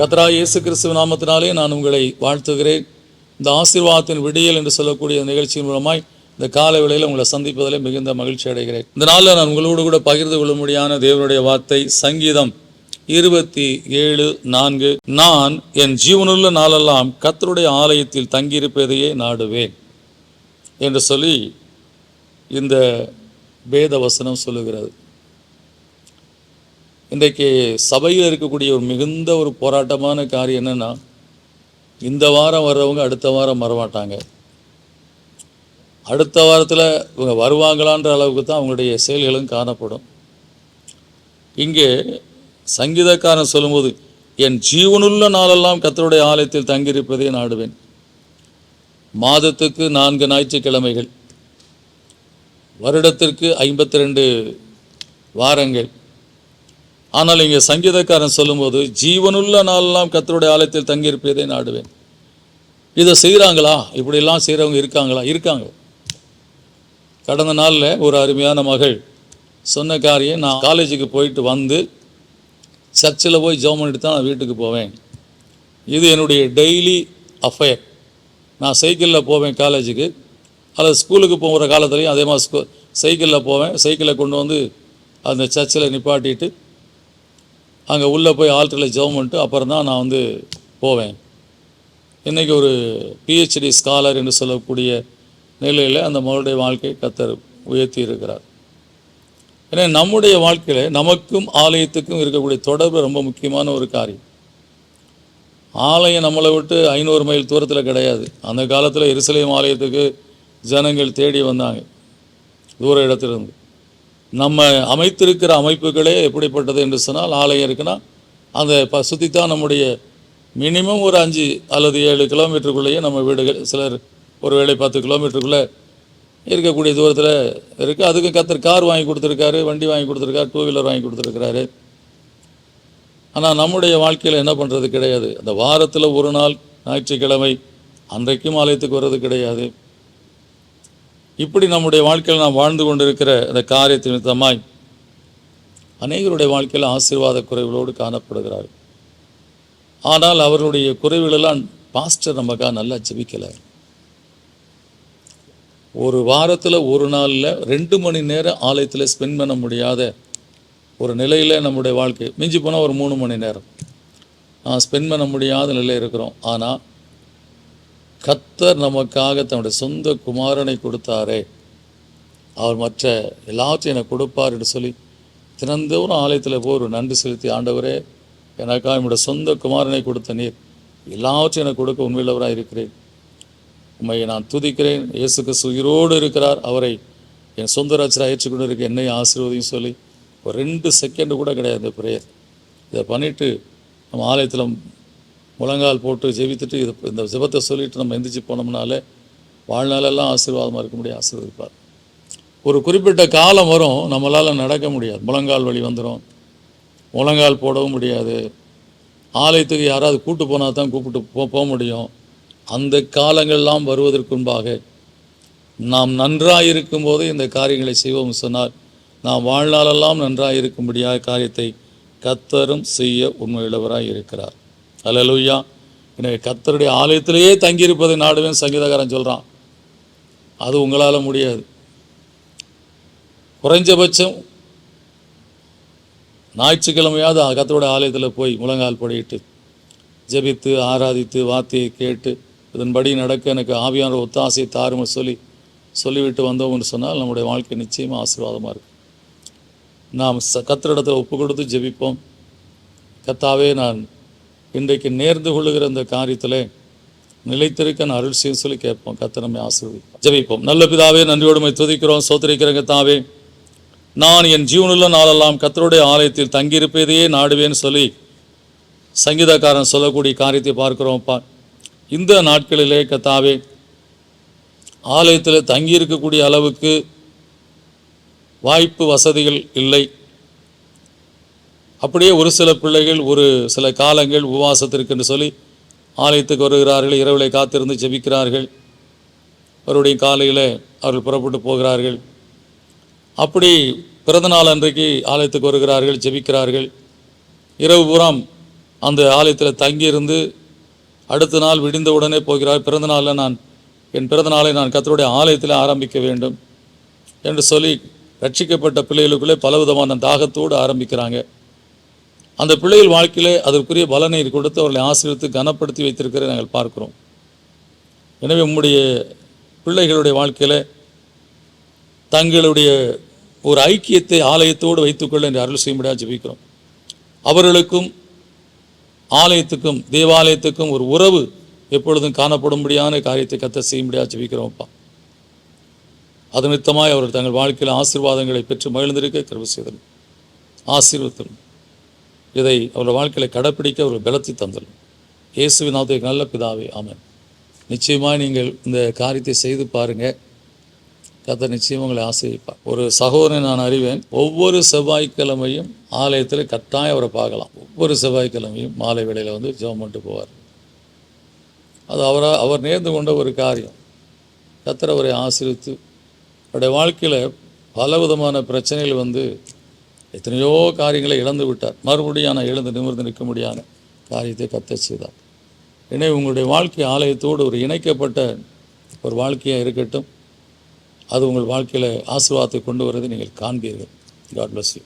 கர்த்தராகிய இயேசு கிறிஸ்துவின் நாமத்தினாலே நான் உங்களை வாழ்த்துகிறேன். இந்த ஆசீர்வாதத்தின் விடியல் என்று சொல்லக்கூடிய நிகழ்ச்சியின் மூலமாய் இந்த காலை வேளையில் உங்களை சந்திப்பதிலே மிகுந்த மகிழ்ச்சி அடைகிறேன். இந்த நாளில் நான் உங்களோடு கூட பகிர்ந்து கொள்ளும்படியான தேவனுடைய வார்த்தை சங்கீதம் 27:4. நான் என் ஜீவனுள்ள நாளெல்லாம் கர்த்தருடைய ஆலயத்தில் தங்கியிருப்பதையே நாடுவேன் என்று சொல்லி இந்த வேத வசனம் சொல்லுகிறது. இன்றைக்கு சபையில் இருக்கக்கூடிய ஒரு மிகுந்த ஒரு போராட்டமான காரியம் என்னென்னா, இந்த வாரம் வர்றவங்க அடுத்த வாரம் வரமாட்டாங்க, அடுத்த வாரத்தில் இவங்க வருவாங்களான்ற அளவுக்கு தான் அவங்களுடைய செயல்களும் காணப்படும். இங்கே சங்கீதக்காரன் சொல்லும்போது, என் ஜீவனுள்ள நாளெல்லாம் கர்த்தருடைய ஆலயத்தில் தங்கியிருப்பதே நாடுவேன். மாதத்துக்கு 4 ஞாயிற்றுக்கிழமைகள், வருடத்திற்கு 52 வாரங்கள். ஆனால் இங்கே சங்கீதக்காரன் சொல்லும்போது, ஜீவனுள்ள நாளெல்லாம் கர்த்தருடைய ஆலயத்தில் தங்கியிருப்பதே நாடுவேன். இதை செய்கிறாங்களா? இப்படியெல்லாம் செய்கிறவங்க இருக்காங்களா? இருக்காங்க. கடந்த நாளில் ஒரு அருமையான மகள் சொன்ன காரியம், நான் காலேஜுக்கு போயிட்டு வந்து சர்ச்சில் போய் ஜெபம் பண்ணிட்டு தான் நான் வீட்டுக்கு போவேன். இது என்னுடைய டெய்லி அஃபேர். நான் சைக்கிளில் போவேன் காலேஜுக்கு, அல்லது ஸ்கூலுக்கு போகிற காலத்துலேயும் அதே மாதிரி சைக்கிளில் போவேன். சைக்கிளை கொண்டு வந்து அந்த சர்ச்சில் நிப்பாட்டிட்டு அங்கே உள்ளே போய் ஆல்டரில் ஜெபம் பண்ணிட்டு அப்புறம் தான் நான் வந்து போவேன். இன்றைக்கி ஒரு PhD ஸ்காலர் என்று சொல்லக்கூடிய நிலையில் அந்த மகளுடைய வாழ்க்கையை கர்த்தர் உயர்த்தி இருக்கிறார். ஏன்னா நம்முடைய வாழ்க்கையில் நமக்கும் ஆலயத்துக்கும் இருக்கக்கூடிய தொடர்பு ரொம்ப முக்கியமான ஒரு காரியம். ஆலயம் நம்மளை விட்டு 500 மைல் தூரத்தில் கிடையாது. அந்த காலத்தில் எருசலேம் ஆலயத்துக்கு ஜனங்கள் தேடி வந்தாங்க தூர இடத்திலிருந்து. நம்ம அமைத்திருக்கிற அமைப்புகளே எப்படிப்பட்டது என்று சொன்னால், ஆலயம் இருக்குன்னா அந்த சுற்றி தான் நம்முடைய மினிமம் ஒரு 5 அல்லது 7 கிலோமீட்டருக்குள்ளேயே நம்ம வீடுகள், சிலர் ஒரு வேளை 10 கிலோமீட்டருக்குள்ளே இருக்கக்கூடிய தூரத்தில் இருக்குது. அதுக்கு கர்த்தர் கார் வாங்கி கொடுத்துருக்காரு, வண்டி வாங்கி கொடுத்துருக்காரு, 2 வீலர் வாங்கி கொடுத்துருக்கிறாரு. ஆனால் நம்முடைய வாழ்க்கையில் என்ன பண்ணுறது கிடையாது. அந்த வாரத்தில் ஒரு நாள் ஞாயிற்றுக்கிழமை அன்றைக்கும் ஆலயத்துக்கு வர்றது கிடையாது. இப்படி நம்முடைய வாழ்க்கையில் நாம் வாழ்ந்து கொண்டிருக்கிற அந்த காரியத்தின் நிமித்தமாய் அநேகருடைய வாழ்க்கையில் ஆசீர்வாத குறைவுகளோடு காணப்படுகிறார். ஆனால் அவர்களுடைய குறைவுகளெல்லாம் பாஸ்டர் நமக்காக நல்லா ஜெபிக்கலை. ஒரு வாரத்தில் ஒரு நாளில் 2 மணி நேரம் ஆலயத்தில் ஸ்பெண்ட் பண்ண முடியாத ஒரு நிலையில் நம்முடைய வாழ்க்கை, மிஞ்சி போனால் ஒரு 3 மணி நேரம் ஸ்பெண்ட் பண்ண முடியாத நிலையில் இருக்கிறோம். ஆனால் கர்த்தர் நமக்காக தன்னுடைய சொந்த குமாரனை கொடுத்தாரே, அவர் மற்ற எல்லாத்தையும் எனக்கு கொடுப்பார் என்று சொல்லி தினந்தோறும் ஆலயத்தில் போய் ஒரு நன்றி செலுத்தி, ஆண்டவரே எனக்காக என்னுடைய சொந்த குமாரனை கொடுத்த நீர் எல்லாவற்றையும் எனக்கு கொடுக்க உண்மையுள்ளவராக இருக்கிறேன், உண்மை நான் துதிக்கிறேன். இயேசு கிறிஸ்து உயிரோடு இருக்கிறார், அவரை என் சொந்த ரட்சகராக ஏற்றுக்கொண்டு இருக்க என்னை ஆசீர்வதியும் சொல்லி ஒரு 2 செகண்டு கூட கிடையாது இந்த ப்ரேயர். இதை பண்ணிவிட்டு நம்ம ஆலயத்தில் முழங்கால் போட்டு ஜெபித்துட்டு இந்த ஜெபத்தை சொல்லிவிட்டு நம்ம எந்திரிச்சு போனோம்னாலே வாழ்நாளெல்லாம் ஆசீர்வாதமாக இருக்க முடியாது, ஆசீர்வதிப்பார். ஒரு குறிப்பிட்ட காலம் வரும் நம்மளால் நடக்க முடியாது, முழங்கால் வலி வந்துடும், முழங்கால் போடவும் முடியாது. ஆலயத்துக்கு யாராவது கூப்பிட்டு போனால் தான் கூப்பிட்டு போக முடியும். அந்த காலங்கள்லாம் வருவதற்கு முன்பாக நாம் நன்றாக இருக்கும்போது இந்த காரியங்களை செய்வோம் சொன்னால் நாம் வாழ்நாளெல்லாம் நன்றாக இருக்கும்படியாக காரியத்தை கர்த்தரும் செய்ய உண்மையுள்ளவராக இருக்கிறார். அல்லேலூயா. எனவே கர்த்தருடைய ஆலயத்திலேயே தங்கியிருப்பதை நாடுவேன் சங்கீதக்காரன் சொல்கிறான். அது உங்களால் முடியாது. குறைஞ்சபட்சம் ஞாயிற்றுக்கிழமையாவது கர்த்தருடைய ஆலயத்தில் போய் முழங்கால் படியிட்டு ஜெபித்து ஆராதித்து வார்த்தையை கேட்டு இதன்படி நடக்க எனக்கு ஆவியான ஒத்தாசையை தாருமை சொல்லிவிட்டு வந்தோம்னு சொன்னால் நம்முடைய வாழ்க்கை நிச்சயமாக ஆசீர்வாதமாக இருக்கும். நாம் கர்த்தரிடத்தில் ஒப்பு கொடுத்து ஜெபிப்போம். கர்த்தாவே, நான் இன்றைக்கு நேர்ந்து கொள்ளுகிற இந்த காரியத்தில் நிலைத்திருக்க நான் அருள் செய்ய சொல்லி கேட்போம். கர்த்தர் நம்மை ஆசீர்வதிப்போம். ஜெபிப்போம். நல்ல பிதாவே, நன்றியோடுமை துதிக்கிறோம், ஸ்தோத்திரிக்கிறோம். கர்த்தாவே, நான் என் ஜீவனுள்ள நாளெல்லாம் கர்த்தருடைய ஆலயத்தில் தங்கியிருப்பதையே நாடுவேன்னு சொல்லி சங்கீதக்காரன் சொல்லக்கூடிய காரியத்தை பார்க்கிறோம்ப்பா. இந்த நாட்களிலே கர்த்தாவே, ஆலயத்தில் தங்கியிருக்கக்கூடிய அளவுக்கு வாய்ப்பு வசதிகள் இல்லை. அப்படியே ஒரு சில பிள்ளைகள் ஒரு சில காலங்கள் உபவாசத்திற்கு என்று சொல்லி ஆலயத்துக்கு வருகிறார்கள், இரவிலே காத்திருந்து ஜெபிக்கிறார்கள், அவருடைய காலையில் அவர்கள் புறப்பட்டு போகிறார்கள். அப்படி பிறந்த நாள் அன்றைக்கு ஆலயத்துக்கு வருகிறார்கள், ஜெபிக்கிறார்கள், இரவு பூராம் அந்த ஆலயத்தில் தங்கியிருந்து அடுத்த நாள் விடிந்த உடனே போகிறார். பிறந்த நாளில் என் பிறந்த நாளை நான் கர்த்தருடைய ஆலயத்தில் ஆரம்பிக்க வேண்டும் என்று சொல்லி ரட்சிக்கப்பட்ட பிள்ளைகளுக்குள்ளே பலவிதமான தாகத்தோடு ஆரம்பிக்கிறாங்க. அந்த பிள்ளைகள் வாழ்க்கையிலே அதற்குரிய பலனை கொடுத்து அவர்களை ஆசீர்வித்து கனப்படுத்தி வைத்திருக்கிறதை நாங்கள் பார்க்கிறோம். எனவே உம்முடைய பிள்ளைகளுடைய வாழ்க்கையில் தங்களுடைய ஒரு ஐக்கியத்தை ஆலயத்தோடு வைத்துக்கொள்ள என்று அருள் செய்யும்படியாக ஜெபிக்கிறோம். அவர்களுக்கும் ஆலயத்துக்கும் தேவாலயத்துக்கும் ஒரு உறவு எப்பொழுதும் காணப்படும்படியான காரியத்தை கர்த்தர் செய்யும்படியாக ஜெபிக்கிறோம்ப்பா. அது நிமித்தமாய் அவர்கள் தங்கள் வாழ்க்கையில் ஆசீர்வாதங்களை பெற்று மகிழ்ந்திருக்க கிருபை செய்தலும் ஆசீர்வதித்தலும் இதை அவர்கள் வாழ்க்கையில் கடைப்பிடிக்க அவர்கள் பலத்தை தந்தலும் இயேசுவின் நாமத்தில் நல்ல பிதாவே, ஆமென். நிச்சயமாக நீங்கள் இந்த காரியத்தை செய்து பாருங்கள். கர்த்தர் நிச்சயம் உங்களை ஆசீர்வதிப்பார். ஒரு சகோதரனை நான் அறிவேன். ஒவ்வொரு செவ்வாய்க்கிழமையும் ஆலயத்தில் கட்டாயம் அவரை பார்க்கலாம். ஒவ்வொரு செவ்வாய்க்கிழமையும் மாலை வேளையில் வந்து ஜெபம் பண்ணிட்டு போவார். அது அவர் நேர்ந்து கொண்ட ஒரு காரியம். கர்த்தர் அவரை ஆசீர்வித்து அவருடைய வாழ்க்கையில் பலவிதமான பிரச்சனைகள் வந்து எத்தனையோ காரியங்களை இழந்து விட்டார். மறுபடியும் எழுந்து நிமிர்ந்து நிற்க முடியாத காரியத்தை கர்த்தர் செய்தார். எனவே உங்களுடைய வாழ்க்கை ஆலயத்தோடு ஒரு இணைக்கப்பட்ட ஒரு வாழ்க்கையாக இருக்கட்டும். அது உங்கள் வாழ்க்கையில் ஆசீர்வாதத்தை கொண்டு வருவதை நீங்கள் காண்பீர்கள். God bless you.